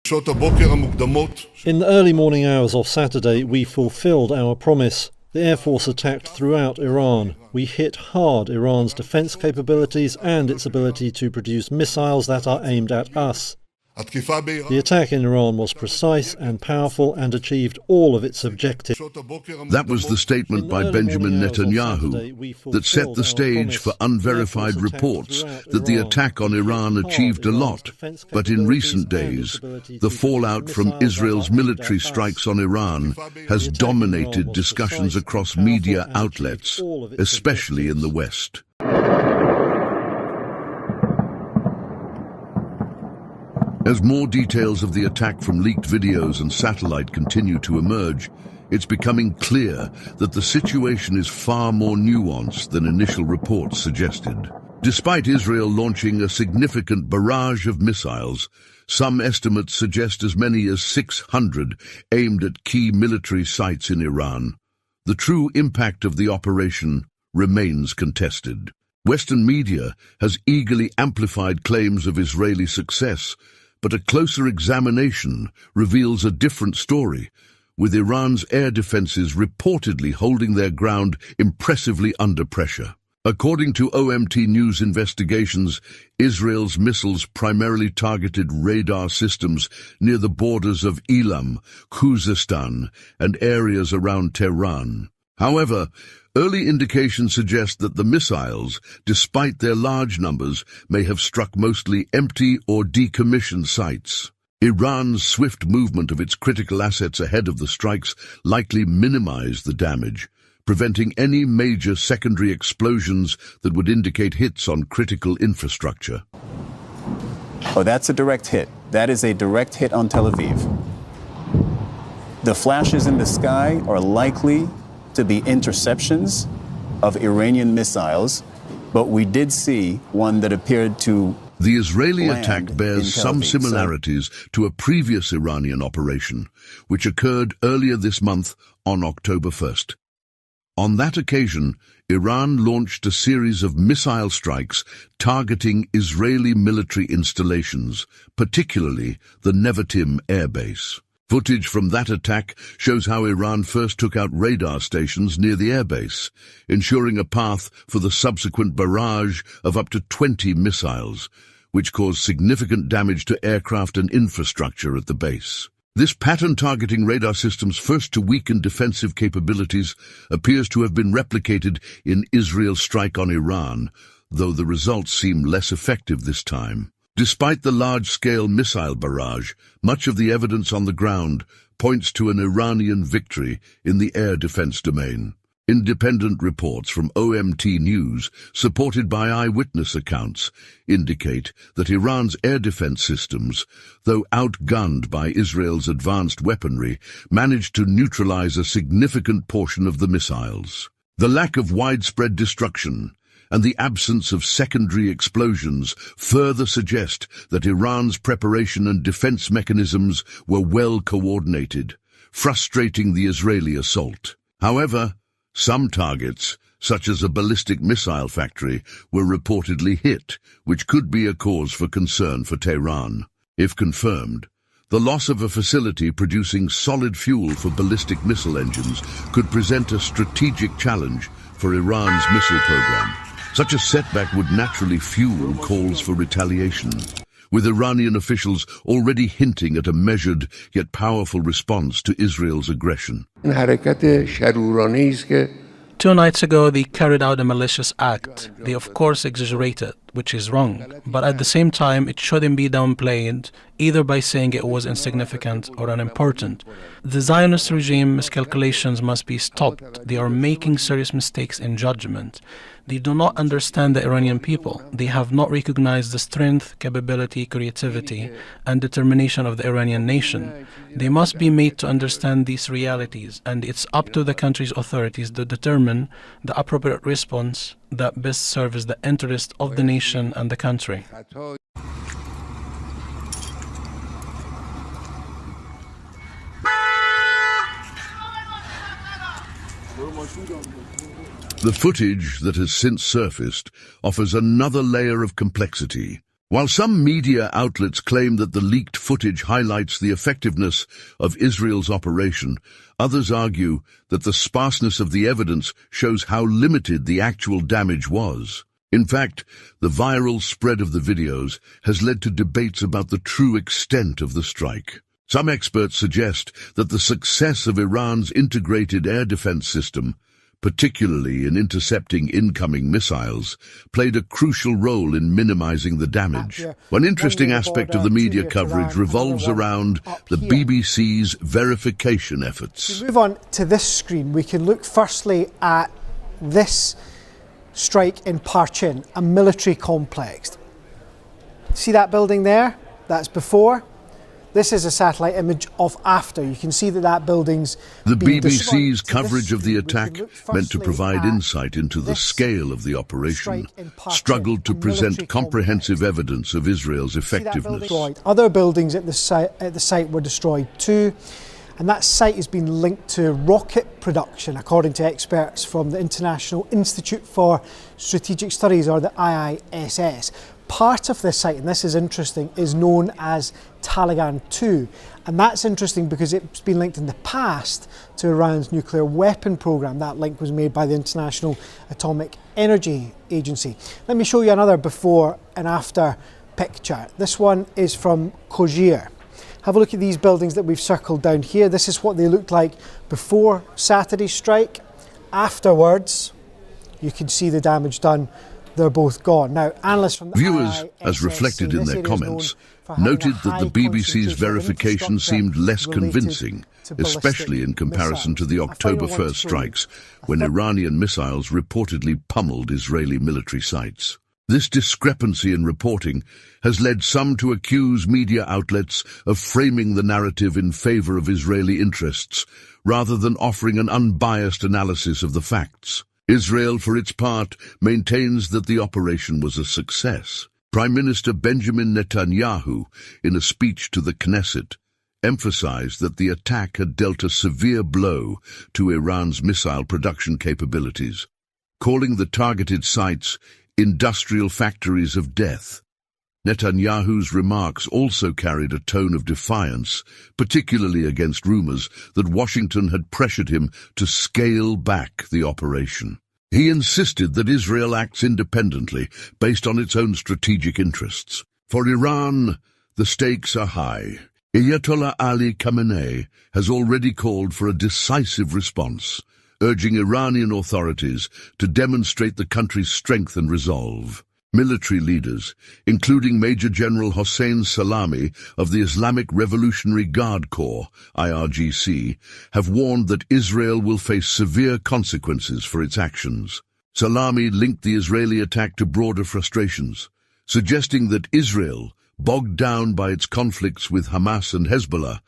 In the early morning hours of Saturday, we fulfilled our promise. The Air Force attacked throughout Iran. We hit hard Iran's defense capabilities and its ability to produce missiles that are aimed at us. The attack in Iran was precise and powerful and achieved all of its objectives. That was the statement by Benjamin Netanyahu that set the stage for unverified reports that the attack on Iran achieved a lot. But in recent days, the fallout from Israel's military strikes on Iran has dominated discussions across media outlets, especially in the West. As more details of the attack from leaked videos and satellite continue to emerge, it's becoming clear that the situation is far more nuanced than initial reports suggested. Despite Israel launching a significant barrage of missiles, some estimates suggest as many as 600 aimed at key military sites in Iran. The true impact of the operation remains contested. Western media has eagerly amplified claims of Israeli success, but a closer examination reveals a different story, with Iran's air defenses reportedly holding their ground impressively under pressure. According to OMT News investigations, Israel's missiles primarily targeted radar systems near the borders of Elam, Khuzestan, and areas around Tehran. However, early indications suggest that the missiles, despite their large numbers, may have struck mostly empty or decommissioned sites. Iran's swift movement of its critical assets ahead of the strikes likely minimized the damage, preventing any major secondary explosions that would indicate hits on critical infrastructure. Oh, that's a direct hit. That is a direct hit on Tel Aviv. The flashes in the sky are likely to be interceptions of Iranian missiles, but we did see one that appeared to The Israeli attack land bears in Tel some Aviv. similarities to a previous Iranian operation, which occurred earlier this month on October 1st. On that occasion, Iran launched a series of missile strikes targeting Israeli military installations, particularly the Nevatim air base. Footage from that attack shows how Iran first took out radar stations near the airbase, ensuring a path for the subsequent barrage of up to 20 missiles, which caused significant damage to aircraft and infrastructure at the base. This pattern targeting radar systems first to weaken defensive capabilities appears to have been replicated in Israel's strike on Iran, though the results seem less effective this time. Despite the large-scale missile barrage, much of the evidence on the ground points to an Iranian victory in the air defense domain. Independent reports from OMT News, supported by eyewitness accounts, indicate that Iran's air defense systems, though outgunned by Israel's advanced weaponry, managed to neutralize a significant portion of the missiles. The lack of widespread destruction and the absence of secondary explosions further suggest that Iran's preparation and defense mechanisms were well coordinated, frustrating the Israeli assault. However, some targets, such as a ballistic missile factory, were reportedly hit, which could be a cause for concern for Tehran. If confirmed, the loss of a facility producing solid fuel for ballistic missile engines could present a strategic challenge for Iran's missile program. Such a setback would naturally fuel calls for retaliation, with Iranian officials already hinting at a measured yet powerful response to Israel's aggression. 2 nights ago, they carried out a malicious act. They of course exaggerated, which is wrong, but at the same time it shouldn't be downplayed, either by saying it was insignificant or unimportant. The Zionist regime miscalculations must be stopped. They are making serious mistakes in judgment. They do not understand the Iranian people. They have not recognized the strength, capability, creativity, and determination of the Iranian nation. They must be made to understand these realities, and it's up to the country's authorities to determine the appropriate response that best serves the interest of the nation and the country. The footage that has since surfaced offers another layer of complexity. While some media outlets claim that the leaked footage highlights the effectiveness of Israel's operation, others argue that the sparseness of the evidence shows how limited the actual damage was. In fact, the viral spread of the videos has led to debates about the true extent of the strike. Some experts suggest that the success of Iran's integrated air defense system, particularly in intercepting incoming missiles, played a crucial role in minimizing the damage. One interesting aspect of the media coverage revolves around the BBC's verification efforts. If we move on to this screen, we can look firstly at this strike in Parchin, a military complex. See that building there? That's before. This is a satellite image of after. You can see that building's The been BBC's destroyed. coverage of the We can attack, look meant to firstly provide at insight into the this scale of the operation, strike in Parchin, struggled to a military present comprehensive complex. evidence of Israel's See that building effectiveness. destroyed. Other buildings at the site were destroyed too. And that site has been linked to rocket production, according to experts from the International Institute for Strategic Studies, or the IISS. Part of this site, and this is interesting, is known as Talagan 2. And that's interesting because it's been linked in the past to Iran's nuclear weapon program. That link was made by the International Atomic Energy Agency. Let me show you another before and after picture. This one is from Kozhir. Have a look at these buildings that we've circled down here. This is what they looked like before Saturday's strike. Afterwards, you can see the damage done. They're both gone. Now, analysts from the Viewers, IISS as reflected say in this their area is known comments, for having noted a that the high BBC's concentration of verification infrastructure seemed less related convincing, to ballistic especially in comparison to the missiles. October A final one 1st to strikes, a when third- Iranian missiles reportedly pummeled Israeli military sites. This discrepancy in reporting has led some to accuse media outlets of framing the narrative in favor of Israeli interests, rather than offering an unbiased analysis of the facts. Israel, for its part, maintains that the operation was a success. Prime Minister Benjamin Netanyahu, in a speech to the Knesset, emphasized that the attack had dealt a severe blow to Iran's missile production capabilities, calling the targeted sites industrial factories of death. Netanyahu's remarks also carried a tone of defiance, particularly against rumors that Washington had pressured him to scale back the operation. He insisted that Israel acts independently, based on its own strategic interests. For Iran, the stakes are high. Ayatollah Ali Khamenei has already called for a decisive response, urging Iranian authorities to demonstrate the country's strength and resolve. Military leaders, including Major General Hossein Salami of the Islamic Revolutionary Guard Corps, IRGC, have warned that Israel will face severe consequences for its actions. Salami linked the Israeli attack to broader frustrations, suggesting that Israel, bogged down by its conflicts with Hamas and Hezbollah,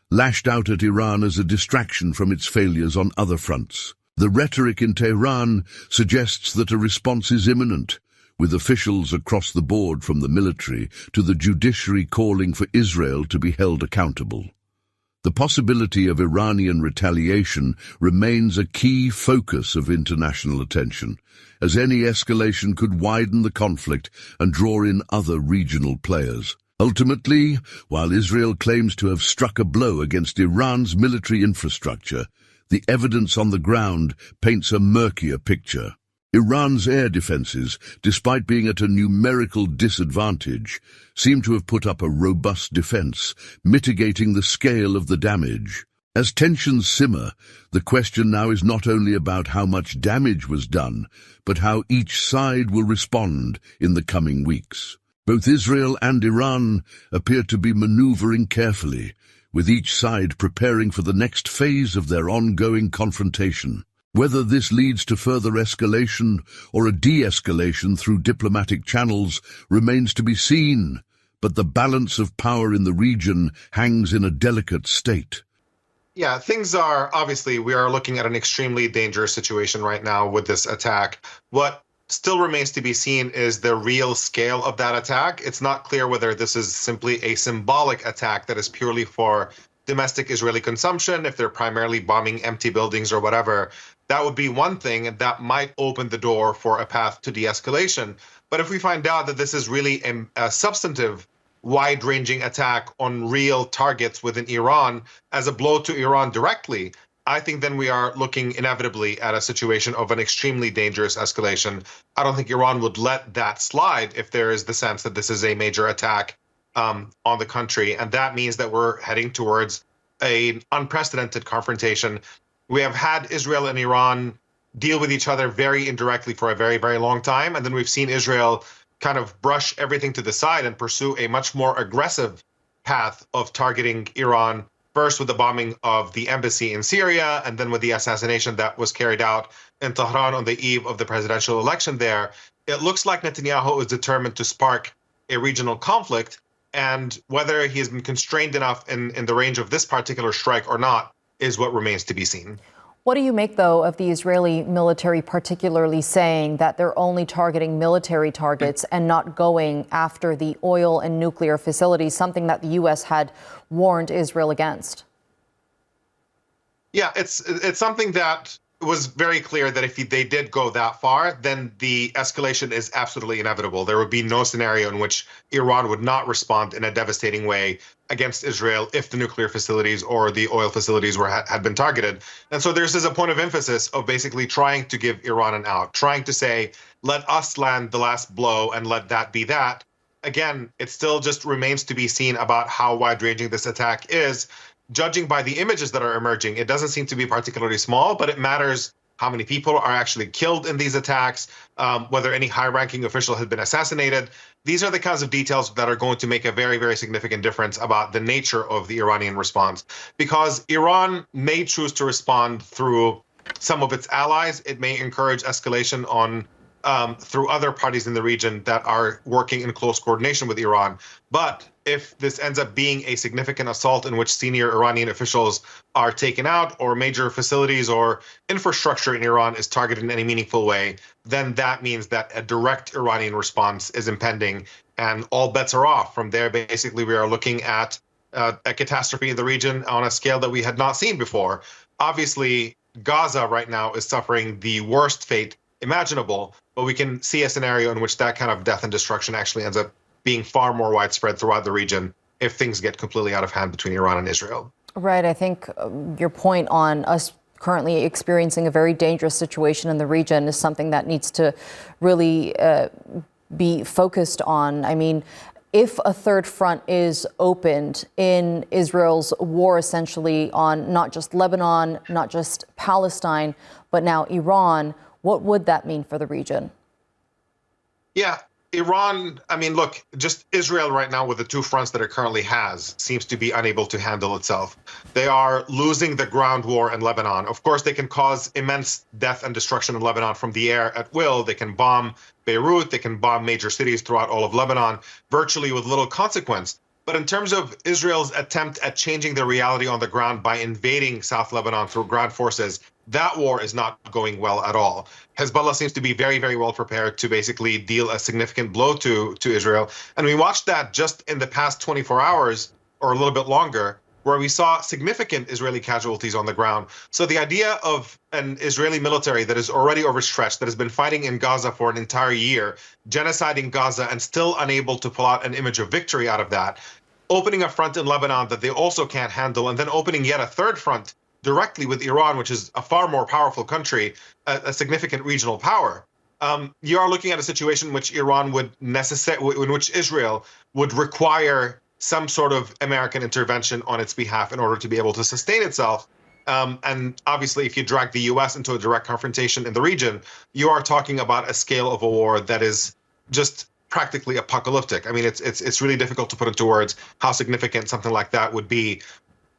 lashed out at Iran as a distraction from its failures on other fronts. The rhetoric in Tehran suggests that a response is imminent, with officials across the board from the military to the judiciary calling for Israel to be held accountable. The possibility of Iranian retaliation remains a key focus of international attention, as any escalation could widen the conflict and draw in other regional players. Ultimately, while Israel claims to have struck a blow against Iran's military infrastructure, the evidence on the ground paints a murkier picture. Iran's air defenses, despite being at a numerical disadvantage, seem to have put up a robust defense, mitigating the scale of the damage. As tensions simmer, the question now is not only about how much damage was done, but how each side will respond in the coming weeks. Both Israel and Iran appear to be maneuvering carefully, with each side preparing for the next phase of their ongoing confrontation. Whether this leads to further escalation or a de-escalation through diplomatic channels remains to be seen, but the balance of power in the region hangs in a delicate state. Yeah, things are, obviously, we are looking at an extremely dangerous situation right now with this attack. What still remains to be seen is the real scale of that attack. It's not clear whether this is simply a symbolic attack that is purely for domestic Israeli consumption, if they're primarily bombing empty buildings or whatever. That would be one thing, and that might open the door for a path to de-escalation. But if we find out that this is really a substantive, wide-ranging attack on real targets within Iran as a blow to Iran directly, I think then we are looking inevitably at a situation of an extremely dangerous escalation. I don't think Iran would let that slide if there is the sense that this is a major attack on the country. And that means that we're heading towards an unprecedented confrontation. We have had Israel and Iran deal with each other very indirectly for a very, very long time. And then we've seen Israel kind of brush everything to the side and pursue a much more aggressive path of targeting Iran, first with the bombing of the embassy in Syria, and then with the assassination that was carried out in Tehran on the eve of the presidential election there. It looks like Netanyahu is determined to spark a regional conflict, and whether he has been constrained enough in the range of this particular strike or not is what remains to be seen. What do you make, though, of the Israeli military particularly saying that they're only targeting military targets and not going after the oil and nuclear facilities, something that the U.S. had warned Israel against? Yeah, it's something that was very clear that if they did go that far, then the escalation is absolutely inevitable. There would be no scenario in which Iran would not respond in a devastating way against Israel if the nuclear facilities or the oil facilities had been targeted. And so there's a point of emphasis of basically trying to give Iran an out, trying to say, let us land the last blow and let that be that. Again, it still just remains to be seen about how wide-ranging this attack is. Judging by the images that are emerging, it doesn't seem to be particularly small, but it matters how many people are actually killed in these attacks, whether any high-ranking official has been assassinated. These are the kinds of details that are going to make a very, very significant difference about the nature of the Iranian response. Because Iran may choose to respond through some of its allies. It may encourage escalation on through other parties in the region that are working in close coordination with Iran. But if this ends up being a significant assault in which senior Iranian officials are taken out, or major facilities or infrastructure in Iran is targeted in any meaningful way, then that means that a direct Iranian response is impending and all bets are off. From there, basically, we are looking at a catastrophe in the region on a scale that we had not seen before. Obviously, Gaza right now is suffering the worst fate imaginable, but we can see a scenario in which that kind of death and destruction actually ends up being far more widespread throughout the region if things get completely out of hand between Iran and Israel. Right. I think your point on us currently experiencing a very dangerous situation in the region is something that needs to really be focused on. I mean, if a third front is opened in Israel's war essentially on not just Lebanon, not just Palestine, but now Iran, what would that mean for the region? Yeah, Iran, I mean, look, just Israel right now with the two fronts that it currently has seems to be unable to handle itself. They are losing the ground war in Lebanon. Of course, they can cause immense death and destruction in Lebanon from the air at will. They can bomb Beirut. They can bomb major cities throughout all of Lebanon, virtually with little consequence. But in terms of Israel's attempt at changing the reality on the ground by invading South Lebanon through ground forces, that war is not going well at all. Hezbollah seems to be very, very well prepared to basically deal a significant blow to Israel. And we watched that just in the past 24 hours or a little bit longer, where we saw significant Israeli casualties on the ground. So the idea of an Israeli military that is already overstretched, that has been fighting in Gaza for an entire year, genociding Gaza and still unable to pull out an image of victory out of that, opening a front in Lebanon that they also can't handle, and then opening yet a third front directly with Iran, which is a far more powerful country, a significant regional power. You are looking at a situation in which in which Israel would require some sort of American intervention on its behalf in order to be able to sustain itself. And obviously, if you drag the U.S. into a direct confrontation in the region, you are talking about a scale of a war that is just practically apocalyptic. I mean, it's really difficult to put into words how significant something like that would be,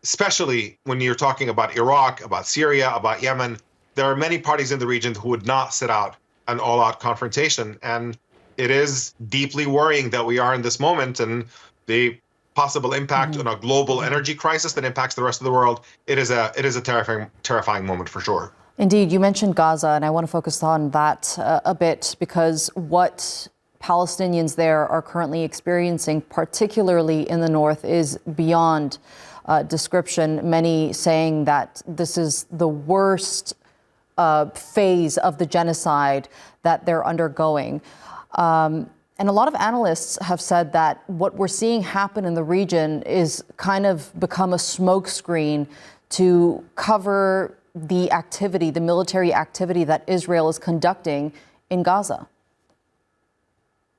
especially when you're talking about Iraq, about Syria, about Yemen. There are many parties in the region who would not sit out an all-out confrontation. And it is deeply worrying that we are in this moment, and the possible impact on a global energy crisis that impacts the rest of the world. It is a terrifying moment for sure. Indeed. You mentioned Gaza, and I want to focus on that a bit, because what Palestinians there are currently experiencing, particularly in the north, is beyond description. Many saying that this is the worst phase of the genocide that they're undergoing. And a lot of analysts have said that what we're seeing happen in the region is kind of become a smokescreen to cover the activity, the military activity that Israel is conducting in Gaza.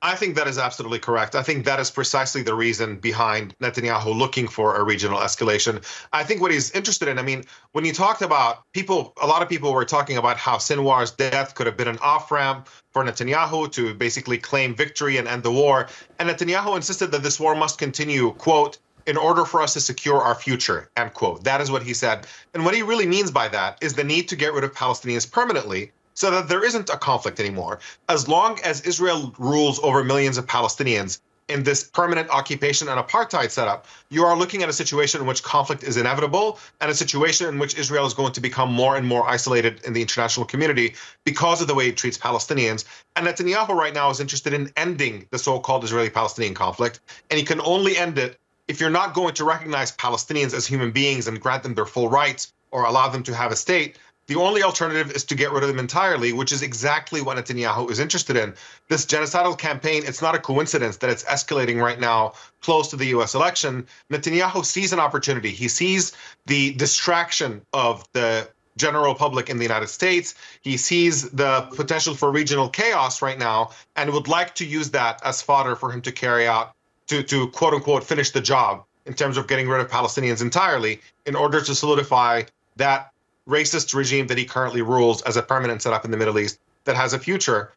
I think that is absolutely correct. I think that is precisely the reason behind Netanyahu looking for a regional escalation. I think what he's interested in, I mean, when you talked about people, a lot of people were talking about how Sinwar's death could have been an off-ramp for Netanyahu to basically claim victory and end the war. And Netanyahu insisted that this war must continue, quote, in order for us to secure our future, end quote. That is what he said. And what he really means by that is the need to get rid of Palestinians permanently, so that there isn't a conflict anymore. As long as Israel rules over millions of Palestinians in this permanent occupation and apartheid setup, you are looking at a situation in which conflict is inevitable and a situation in which Israel is going to become more and more isolated in the international community because of the way it treats Palestinians. And Netanyahu right now is interested in ending the so-called Israeli-Palestinian conflict, and he can only end it if you're not going to recognize Palestinians as human beings and grant them their full rights or allow them to have a state. The only alternative is to get rid of them entirely, which is exactly what Netanyahu is interested in. This genocidal campaign, it's not a coincidence that it's escalating right now close to the US election. Netanyahu sees an opportunity. He sees the distraction of the general public in the United States. He sees the potential for regional chaos right now and would like to use that as fodder for him to carry out, to quote unquote, finish the job in terms of getting rid of Palestinians entirely in order to solidify that racist regime that he currently rules as a permanent setup in the Middle East that has a future.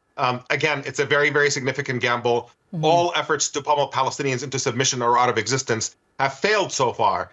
Again, it's a very, very significant gamble. All efforts to pummel Palestinians into submission or out of existence have failed so far.